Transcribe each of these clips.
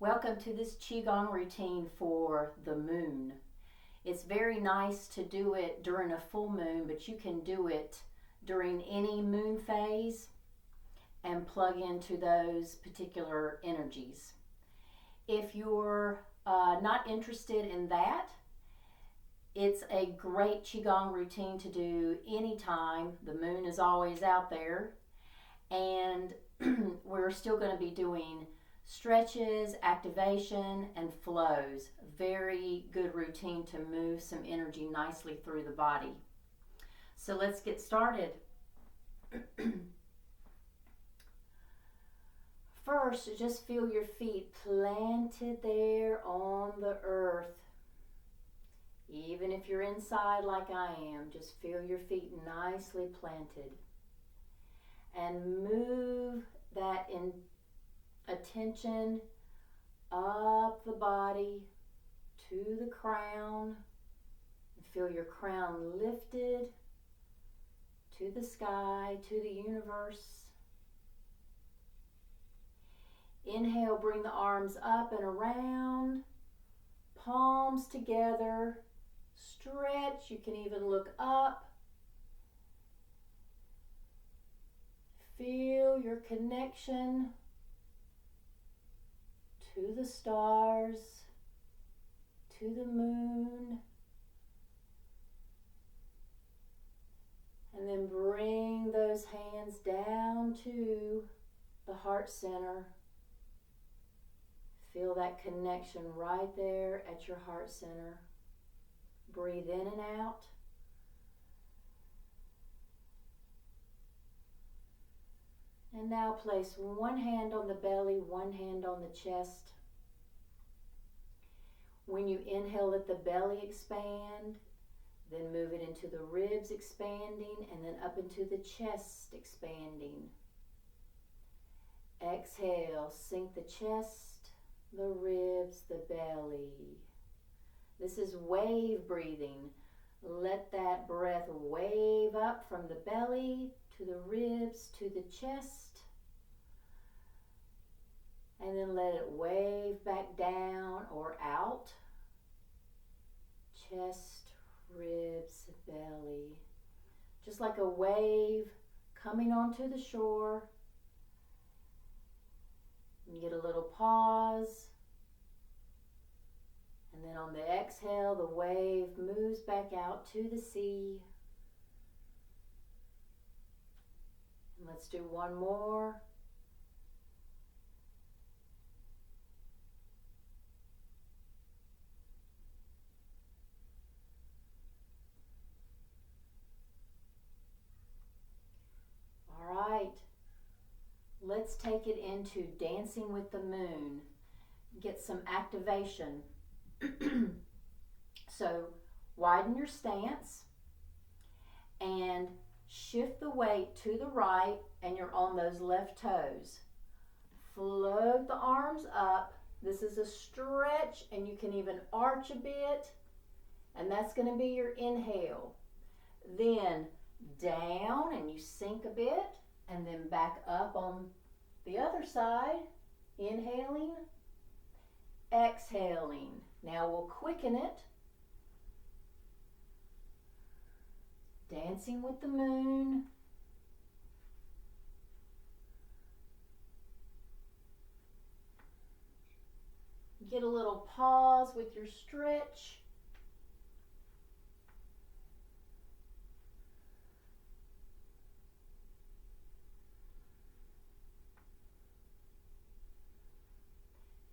Welcome to this Qigong routine for the moon. It's very nice to do it during a full moon, but you can do it during any moon phase and plug into those particular energies. If you're not interested in that, it's a great Qigong routine to do anytime. The moon is always out there, and we're still going to be doing stretches, activation, and flows. Very good routine to move some energy nicely through the body. So let's get started. First, just feel your feet planted there on the earth. Even if you're inside like I am, just feel your feet nicely planted. And move that attention up the body to the crown. Feel your crown lifted to the sky, to the universe. Inhale, bring the arms up and around, palms together, stretch. You can even look up. Feel your connection to the stars, to the moon, and then bring those hands down to the heart center. Feel that connection right there at your heart center. Breathe in and out. And now place one hand on the belly, one hand on the chest. When you inhale, let the belly expand, then move it into the ribs expanding, and then up into the chest expanding. Exhale, sink the chest, the ribs, the belly. This is wave breathing. Let that breath wave up from the belly to the ribs, to the chest, and then let it wave back down or out. Chest, ribs, belly. Just like a wave coming onto the shore. You get a little pause. And then on the exhale, the wave moves back out to the sea. And let's do one more. All right. Let's take it into dancing with the moon. Get some activation. So widen your stance and shift the weight to the right, and you're on those left toes. Float the arms up. This is a stretch, and you can even arch a bit, and that's going to be your inhale. Then down, and you sink a bit, and then back up on the other side. Inhaling, exhaling. Now we'll quicken it. Dancing with the moon. Get a little pause with your stretch.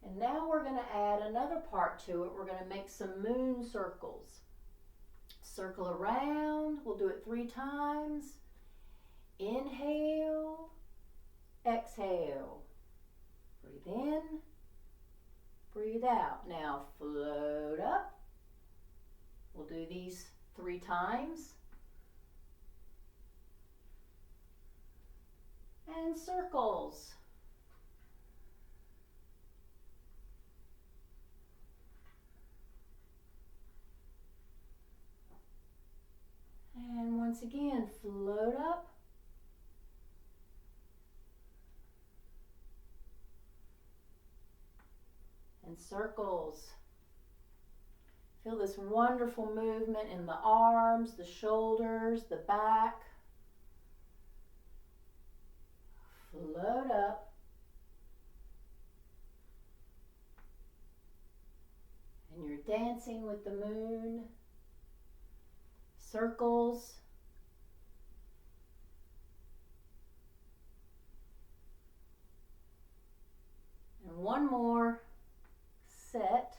And now we're going to add another part to it. We're going to make some moon circles. Circle around. We'll do it 3 times. Inhale, exhale. Breathe in, breathe out. Now float up. We'll do these 3 times. And circles. And once again, float up. and circles. Feel this wonderful movement in the arms, the shoulders, the back. Float up. And you're dancing with the moon. Circles. And one more set.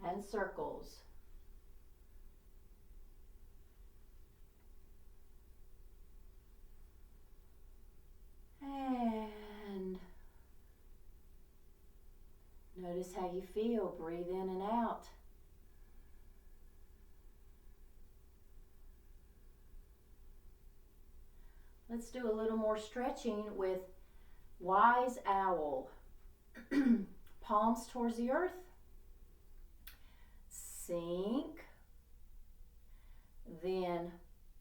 And circles. And notice how you feel. Breathe in and out. Let's do a little more stretching with Wise Owl. Palms towards the earth. Sink. Then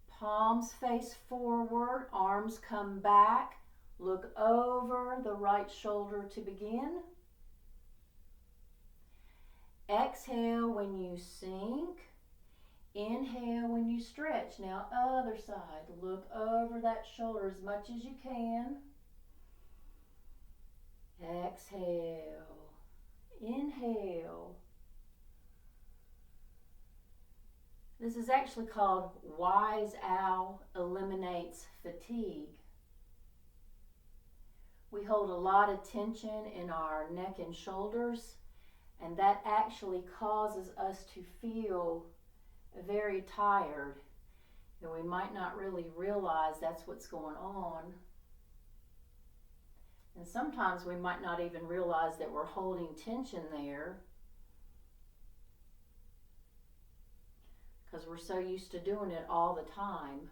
palms face forward, arms come back. Look over the right shoulder to begin. Exhale when you sink. Inhale when you stretch. Now other side. Look over that shoulder as much as you can. Exhale. Inhale. This is actually called Wise Owl Eliminates Fatigue. We hold a lot of tension in our neck and shoulders, and that actually causes us to feel very tired. And we might not really realize that's what's going on. And sometimes we might not even realize that we're holding tension there, because we're so used to doing it all the time.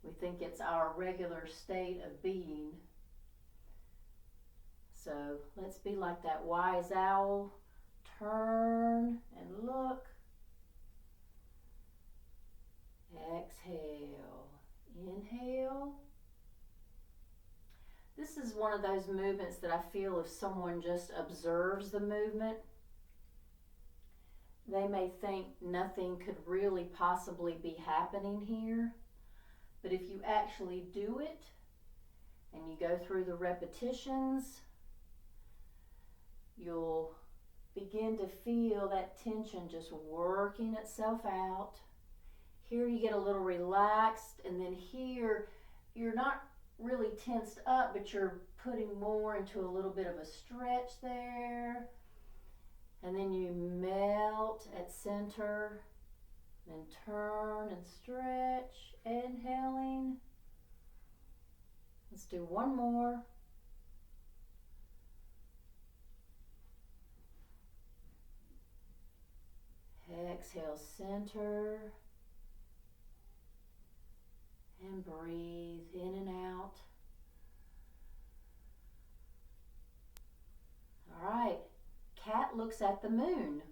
We think it's our regular state of being. So let's be like that wise owl. Turn and look. Exhale. Inhale. This is one of those movements that I feel if someone just observes the movement, they may think nothing could really possibly be happening here. But if you actually do it and you go through the repetitions, you'll begin to feel that tension just working itself out. Here you get a little relaxed, and then here you're not really tensed up, but you're putting more into a little bit of a stretch there. And then you melt at center, then turn and stretch, inhaling. Let's do one more. Exhale, center, and breathe in and out. All right. Cat looks at the moon.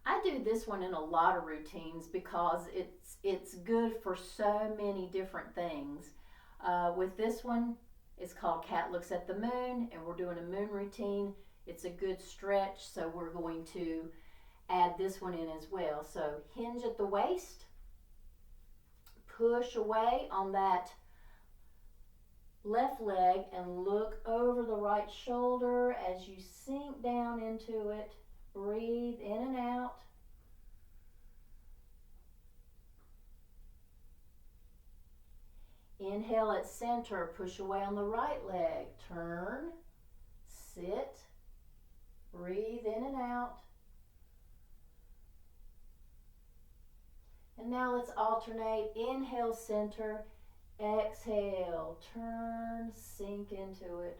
I do this one in a lot of routines because it's good for so many different things. With this one, it's called Cat Looks at the Moon, and we're doing a moon routine. It's a good stretch, so we're going to add this one in as well. So hinge at the waist, push away on that left leg and look over the right shoulder as you sink down into it. Breathe in and out. Inhale at center, push away on the right leg. Turn, sit, breathe in and out. And now let's alternate. Inhale, center. Exhale, turn, sink into it.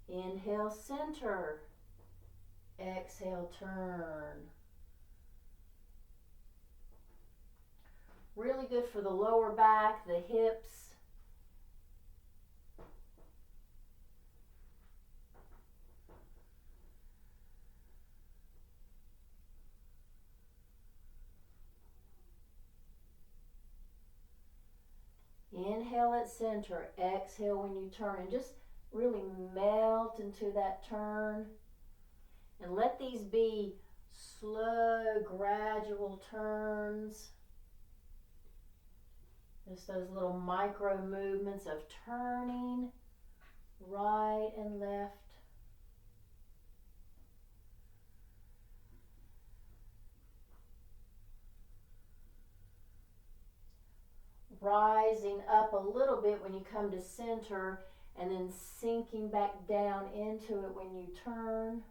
Inhale, center. Exhale, turn. Really good for the lower back, the hips. Inhale at center. Exhale when you turn, and just really melt into that turn. And let these be slow, gradual turns. Just those little micro movements of turning right and left. Rising up a little bit when you come to center, and then sinking back down into it when you turn.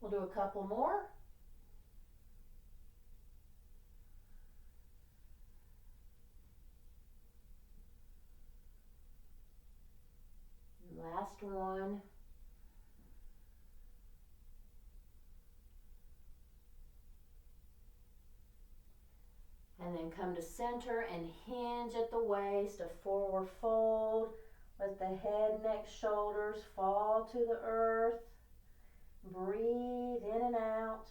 We'll do a couple more. Last one. And then come to center and hinge at the waist, a forward fold. Let the head, neck, shoulders fall to the earth. Breathe in and out.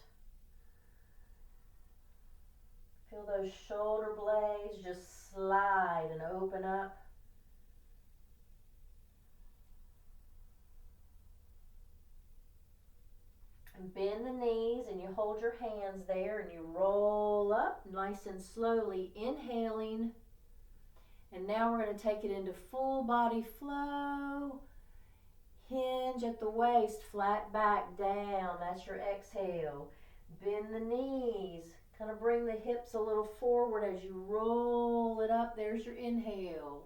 Feel those shoulder blades just slide and open up. And bend the knees, and you hold your hands there, and you roll up nice and slowly, inhaling. And now we're going to take it into full body flow. Hinge at the waist, flat back down. That's your exhale. Bend the knees. Kind of bring the hips a little forward as you roll it up. There's your inhale.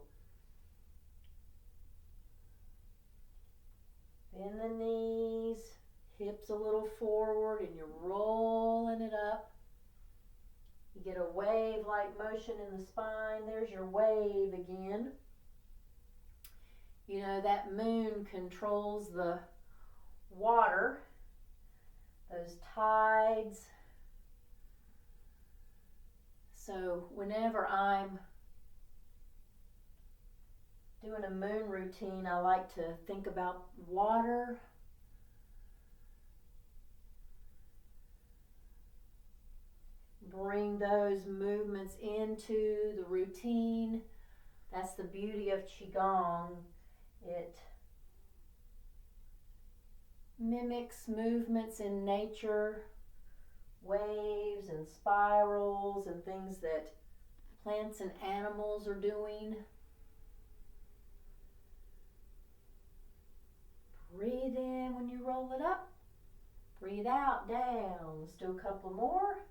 Bend the knees. Hips a little forward, and you're rolling it up. You get a wave-like motion in the spine. There's your wave again. You know, that moon controls the water, those tides. So whenever I'm doing a moon routine, I like to think about water. Bring those movements into the routine. That's the beauty of Qigong. It mimics movements in nature, waves and spirals and things that plants and animals are doing. Breathe in when you roll it up. Breathe out, down. Let's do a couple more.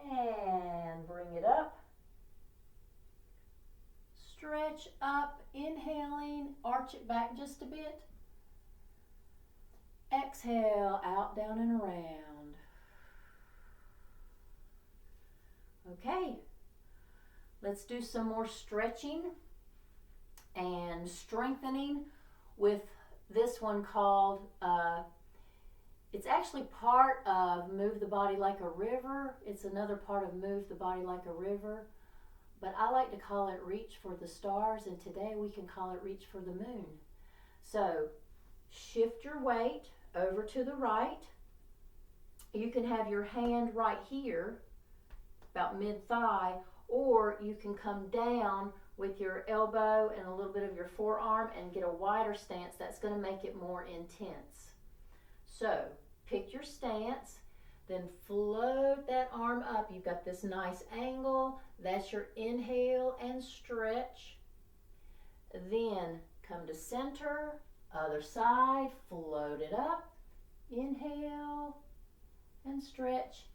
And bring it up. Stretch up, inhaling, arch it back just a bit. Exhale, out, down, and around. Okay, let's do some more stretching and strengthening with this one called it's actually part of Move the Body Like a River. It's another part of Move the Body Like a River. But I like to call it Reach for the Stars, and today we can call it Reach for the Moon. So shift your weight over to the right. You can have your hand right here, about mid-thigh, or you can come down with your elbow and a little bit of your forearm and get a wider stance. That's going to make it more intense. So pick your stance, then float that arm up. You've got this nice angle. That's your inhale and stretch. Then come to center, other side, float it up. Inhale and stretch,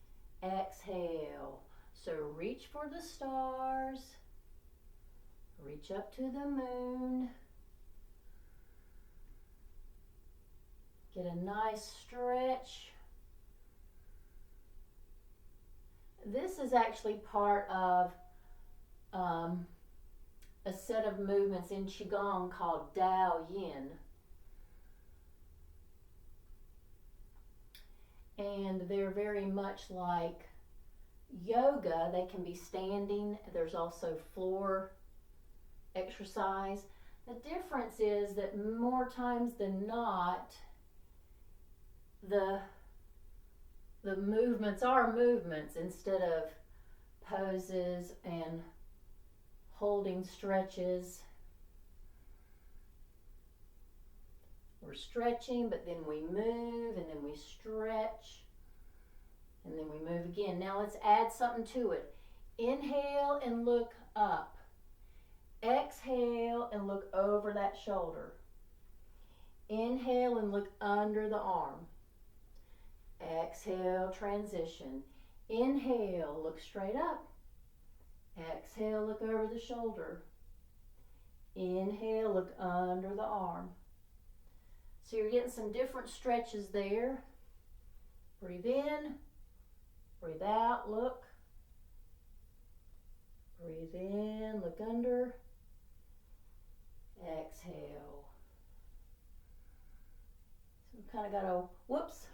exhale. So reach for the stars, reach up to the moon. Get a nice stretch. This is actually part of a set of movements in Qigong called Dao Yin. And they're very much like yoga. They can be standing. There's also floor exercise. The difference is that more times than not, the the movements are movements instead of poses and holding stretches. We're stretching, but then we move, and then we stretch, and then we move again. Now let's add something to it. Inhale and look up. Exhale and look over that shoulder. Inhale and look under the arm. Exhale, transition. Inhale, look straight up. Exhale, look over the shoulder. Inhale, look under the arm. So you're getting some different stretches there. Breathe in, breathe out, look. Breathe in, look under. Exhale. So we've kind of got a, whoops,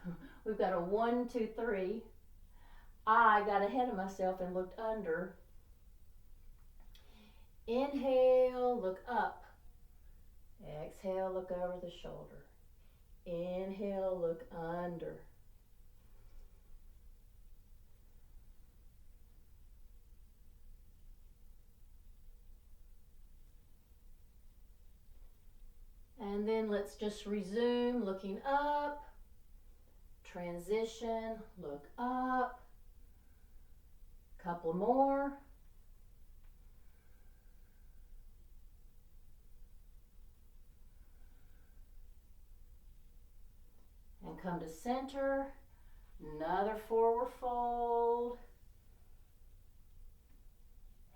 we've got a 1, 2, 3. I got ahead of myself and looked under. Inhale, look up. Exhale, look over the shoulder. Inhale, look under. And then let's just resume looking up. Transition, look up. Couple more. And come to center. Another forward fold.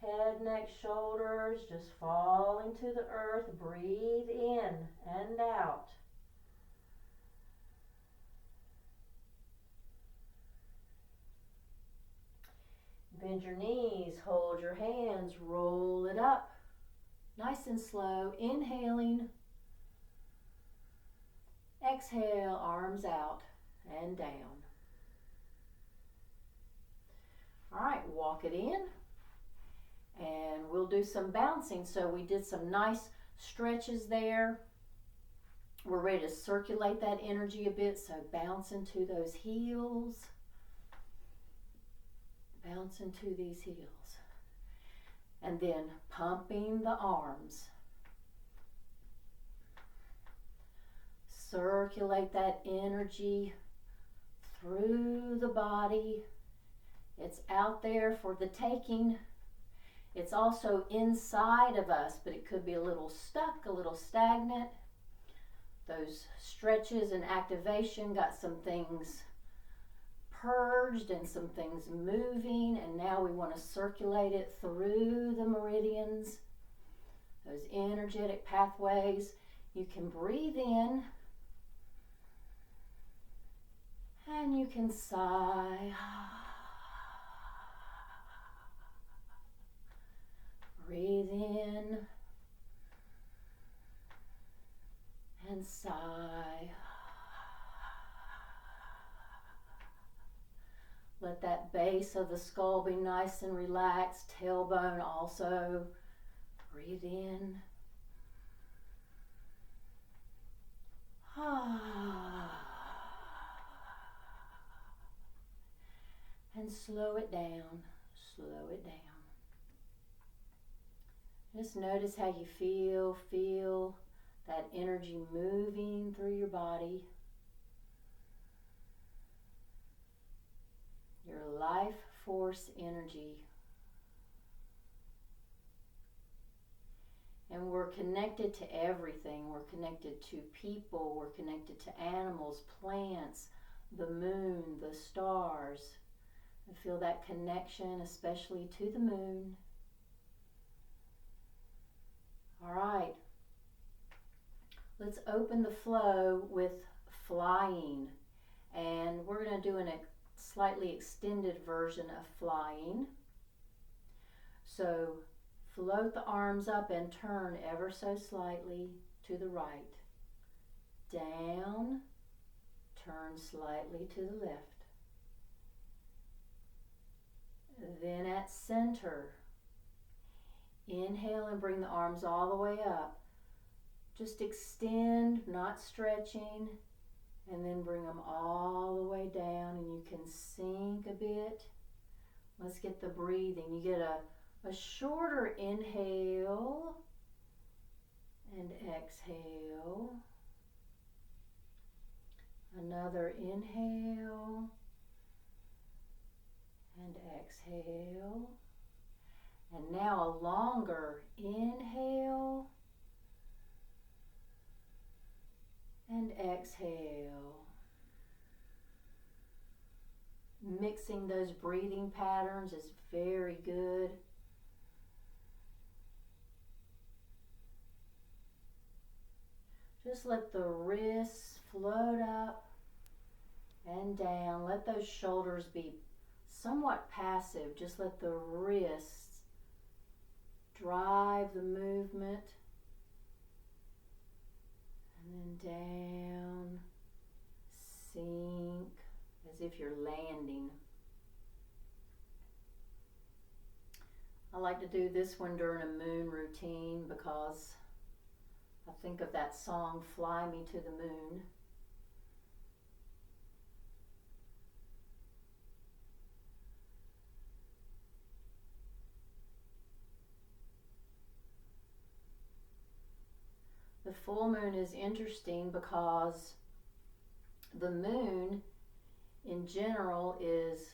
Head, neck, shoulders just falling to the earth. Breathe in and out. Bend your knees, hold your hands, roll it up. Nice and slow. Inhaling. Exhale, arms out and down. All right, walk it in. And we'll do some bouncing. So we did some nice stretches there. We're ready to circulate that energy a bit. So bounce into those heels. Bounce into these heels. And then pumping the arms. Circulate that energy through the body. It's out there for the taking. It's also inside of us, but it could be a little stuck, a little stagnant. Those stretches and activation got some things purged and some things moving, and now we want to circulate it through the meridians, those energetic pathways. You can breathe in and you can sigh. Breathe in and sigh. Let that base of the skull be nice and relaxed. Tailbone also. Breathe in. And slow it down. Slow it down. Just notice how you feel. Feel that energy moving through your body. Your life force energy. And we're connected to everything. We're connected to people. We're connected to animals, plants, the moon, the stars. And feel that connection, especially to the moon. All right, let's open the flow with flying. And we're going to do a slightly extended version of flying. So float the arms up and turn ever so slightly to the right. Down, turn slightly to the left. Then at center, inhale and bring the arms all the way up. Just extend, not stretching. And then bring them all the way down, and you can sink a bit. Let's get the breathing. You get a shorter inhale and exhale. Another inhale and exhale. And now a longer inhale and exhale. Mixing those breathing patterns is very good. Just let the wrists float up and down. Let those shoulders be somewhat passive. Just let the wrists drive the movement. And then down, sink, as if you're landing. I like to do this one during a moon routine because I think of that song, Fly Me to the Moon. The full moon is interesting because the moon in general is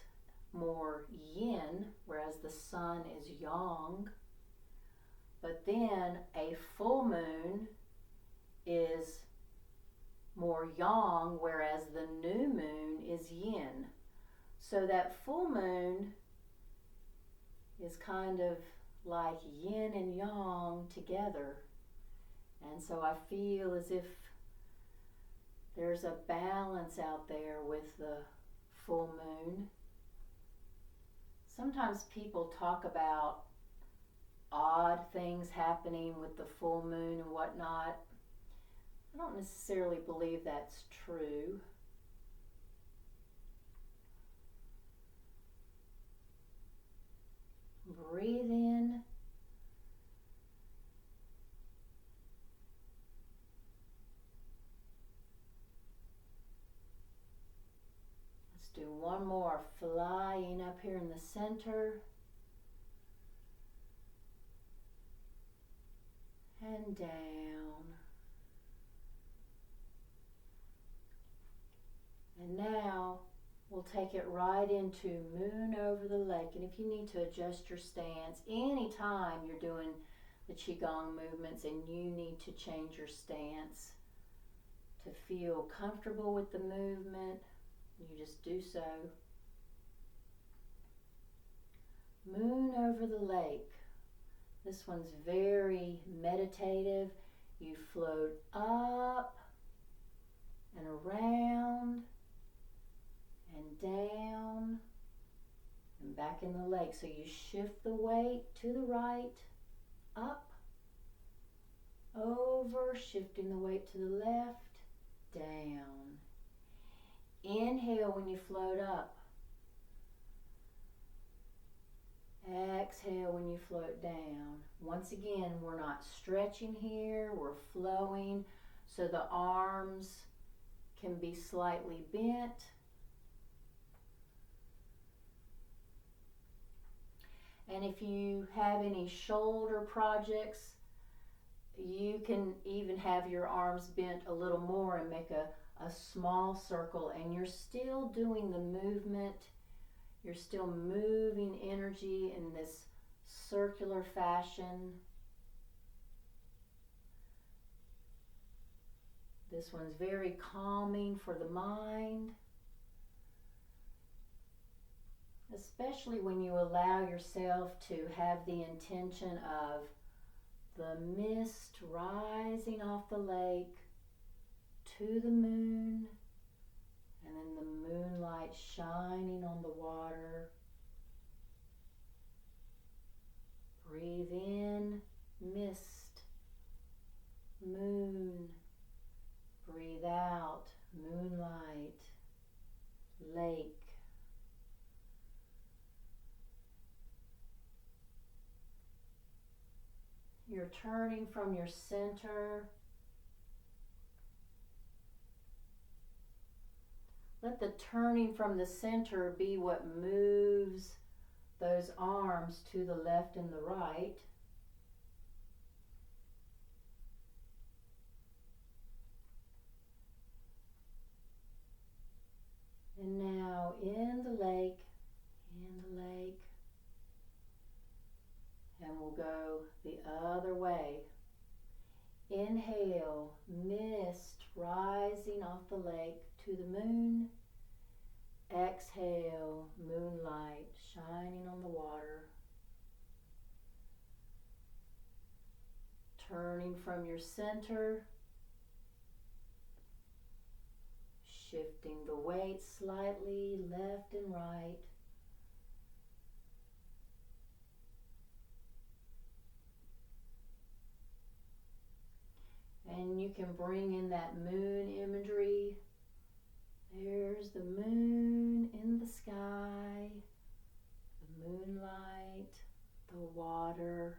more yin, whereas the sun is yang. But then a full moon is more yang, whereas the new moon is yin. So that full moon is kind of like yin and yang together. And so I feel as if there's a balance out there with the full moon. Sometimes people talk about odd things happening with the full moon and whatnot. I don't necessarily believe that's true. Breathe in. Let's do one more, flying up here in the center. And down. And now we'll take it right into moon over the lake. And if you need to adjust your stance, anytime you're doing the Qigong movements and you need to change your stance to feel comfortable with the movement, you just do so. Moon over the lake. This one's very meditative. You float up and around and down and back in the lake. So you shift the weight to the right, up, over, shifting the weight to the left, down. Inhale when you float up. Exhale when you float down. Once again, we're not stretching here, we're flowing, so the arms can be slightly bent. And if you have any shoulder projects, you can even have your arms bent a little more and make a small circle, and you're still doing the movement. You're still moving energy in this circular fashion. This one's very calming for the mind, especially when you allow yourself to have the intention of the mist rising off the lake to the moon, and then the moonlight shining on the water. Breathe in, mist, moon. Breathe out, moonlight, lake. You're turning from your center let the turning from the center be what moves those arms to the left and the right. And now in the lake, and we'll go the other way. Inhale, mist rising off the lake to the moon. Exhale, moonlight shining on the water. Turning from your center, shifting the weight slightly left and right. And you can bring in that moon imagery. There's the moon in the sky, the moonlight, the water.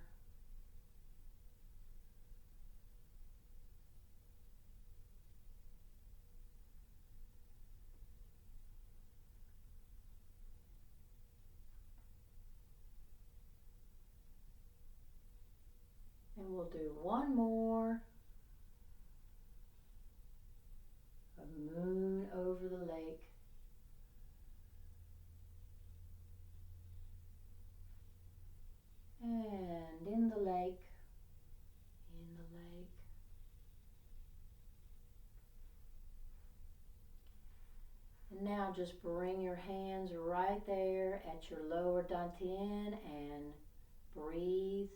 And we'll do one more. A moon over the lake. And in the lake, And now just bring your hands right there at your lower dantian and breathe.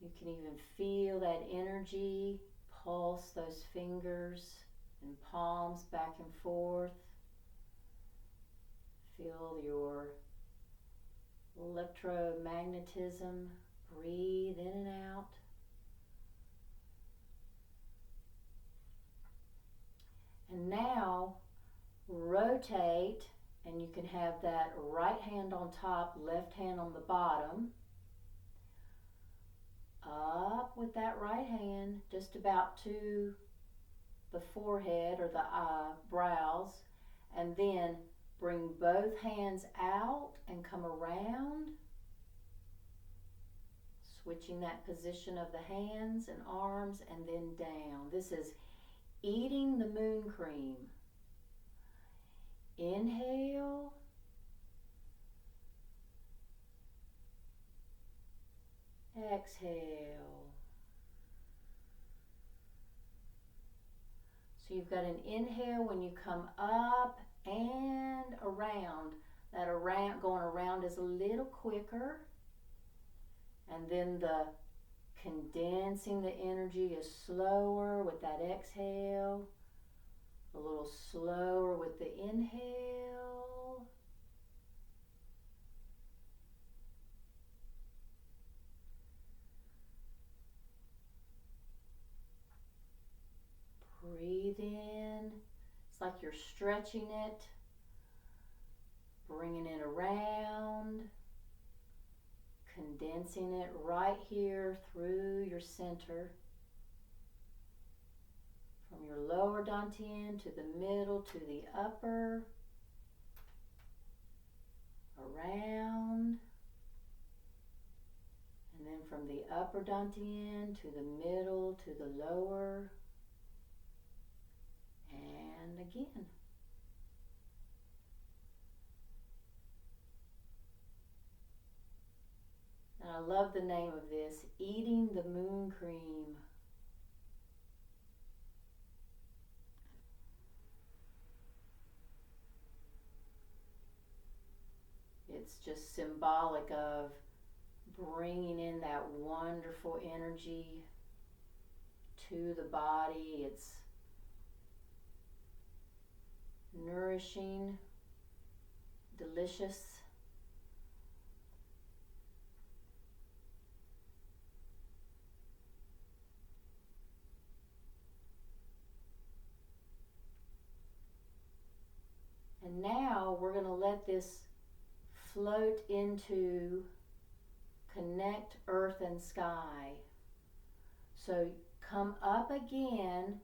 You can even feel that energy pulse those fingers and palms back and forth. Feel your electromagnetism. Breathe in and out. And now rotate, and you can have that right hand on top, left hand on the bottom. Up with that right hand, just about to the forehead or the brows, and then bring both hands out and come around, switching that position of the hands and arms, and then down. This is eating the moon cream. Inhale. Exhale. So you've got an inhale when you come up and around. That going around is a little quicker. And then the condensing the energy is slower with that exhale. A little slower with the inhale. Breathe in. It's like you're stretching it. Bringing it around. Condensing it right here through your center. From your lower dantian to the middle to the upper. Around. And then from the upper dantian to the middle to the lower. And again. And I love the name of this, Eating the Moon Cream. It's just symbolic of bringing in that wonderful energy to the body. It's nourishing, delicious. And now we're going to let this float into connect earth and sky. So come up again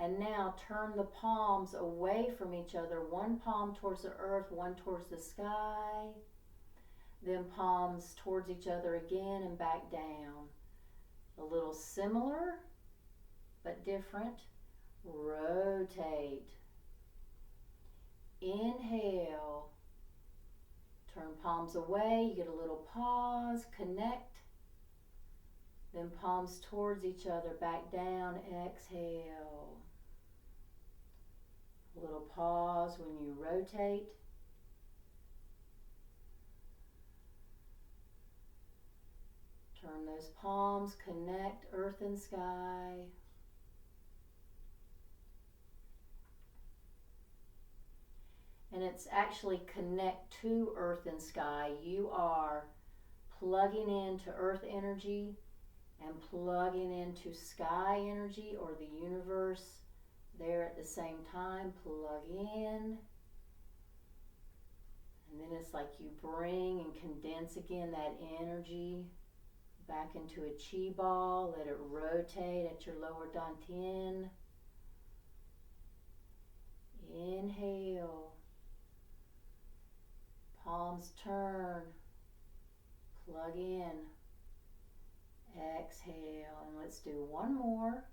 And now turn the palms away from each other. One palm towards the earth, one towards the sky. Then palms towards each other again and back down. A little similar, but different. Rotate. Inhale. Turn palms away. You get a little pause. Connect. Then palms towards each other. Back down. Exhale. A little pause when you rotate. Turn those palms, connect earth and sky. And it's actually connect to earth and sky. You are plugging into earth energy and plugging into sky energy or the universe there at the same time. Plug in. And then it's like you bring and condense again that energy back into a chi ball. Let it rotate at your lower dantian. Inhale. Palms turn. Plug in. Exhale. And let's do one more.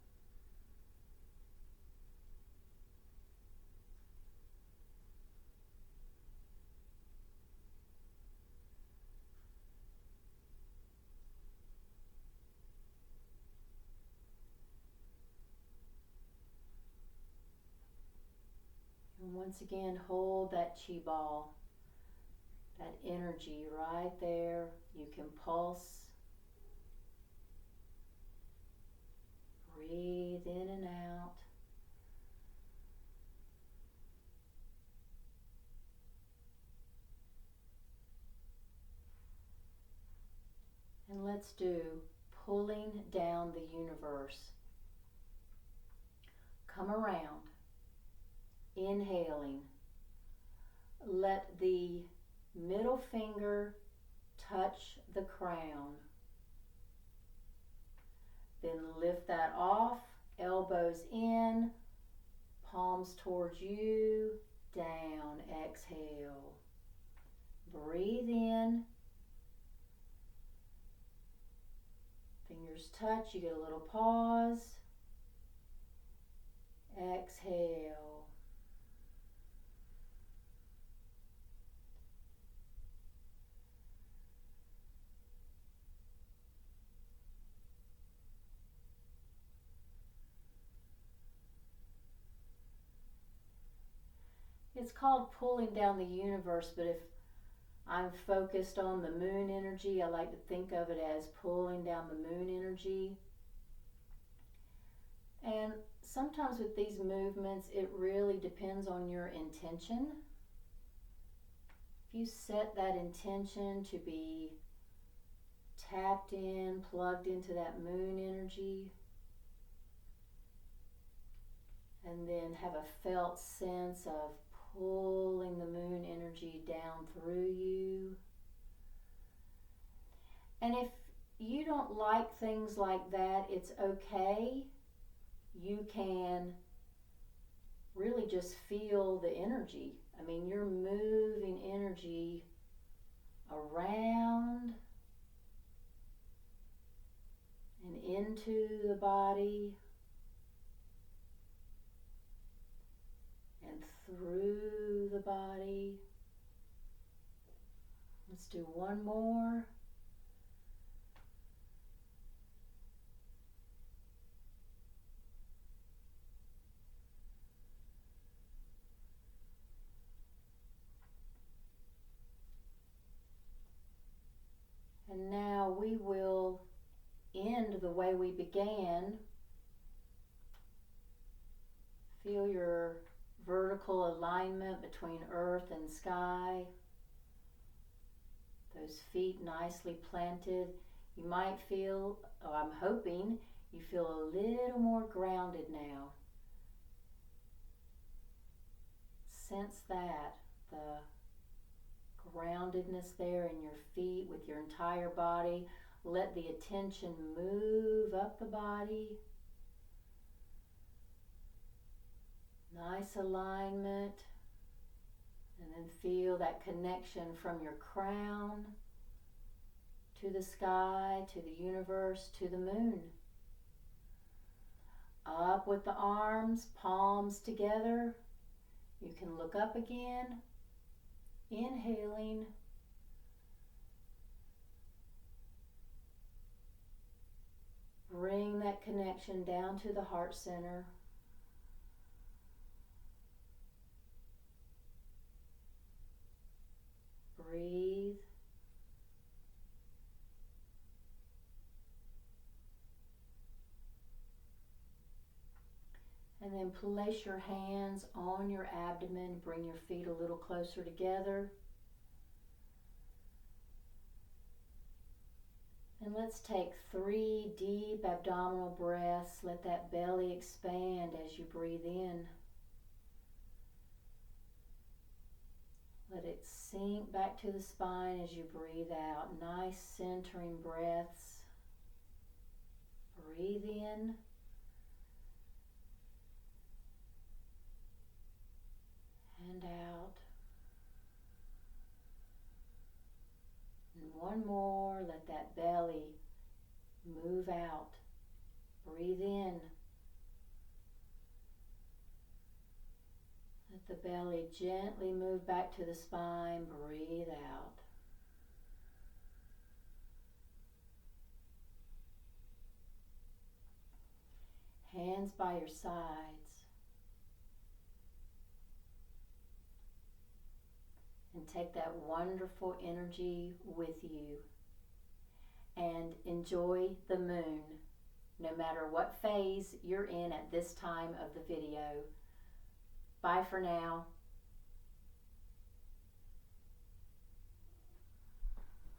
And once again, hold that chi ball, that energy right there. You can pulse. Breathe in and out. And let's do pulling down the universe. Come around. Inhaling. Let the middle finger touch the crown. Then lift that off, elbows in, palms towards you, down, exhale. Breathe in. Fingers touch, you get a little pause. Exhale. It's called pulling down the universe, but if I'm focused on the moon energy, I like to think of it as pulling down the moon energy. And sometimes with these movements, it really depends on your intention. If you set that intention to be tapped in, plugged into that moon energy, and then have a felt sense of pulling the moon energy down through you. And if you don't like things like that, it's okay. You can really just feel the energy. I mean, you're moving energy around and into the body and through the body. Let's do one more. And now we will end the way we began. Feel your vertical alignment between earth and sky. Those feet nicely planted. You might feel, or I'm hoping, you feel a little more grounded now. Sense that, the groundedness there in your feet with your entire body. Let the attention move up the body. Nice alignment. And then feel that connection from your crown to the sky, to the universe, to the moon. Up with the arms, palms together. You can look up again, inhaling. Bring that connection down to the heart center. Breathe. And then place your hands on your abdomen. Bring your feet a little closer together. And let's take 3 deep abdominal breaths. Let that belly expand as you breathe in. Let it sink back to the spine as you breathe out. Nice centering breaths. Breathe in. And out. And one more. Let that belly move out. Breathe in. Let the belly gently move back to the spine. Breathe out. Hands by your sides. And take that wonderful energy with you. And enjoy the moon, no matter what phase you're in at this time of the video. Bye for now.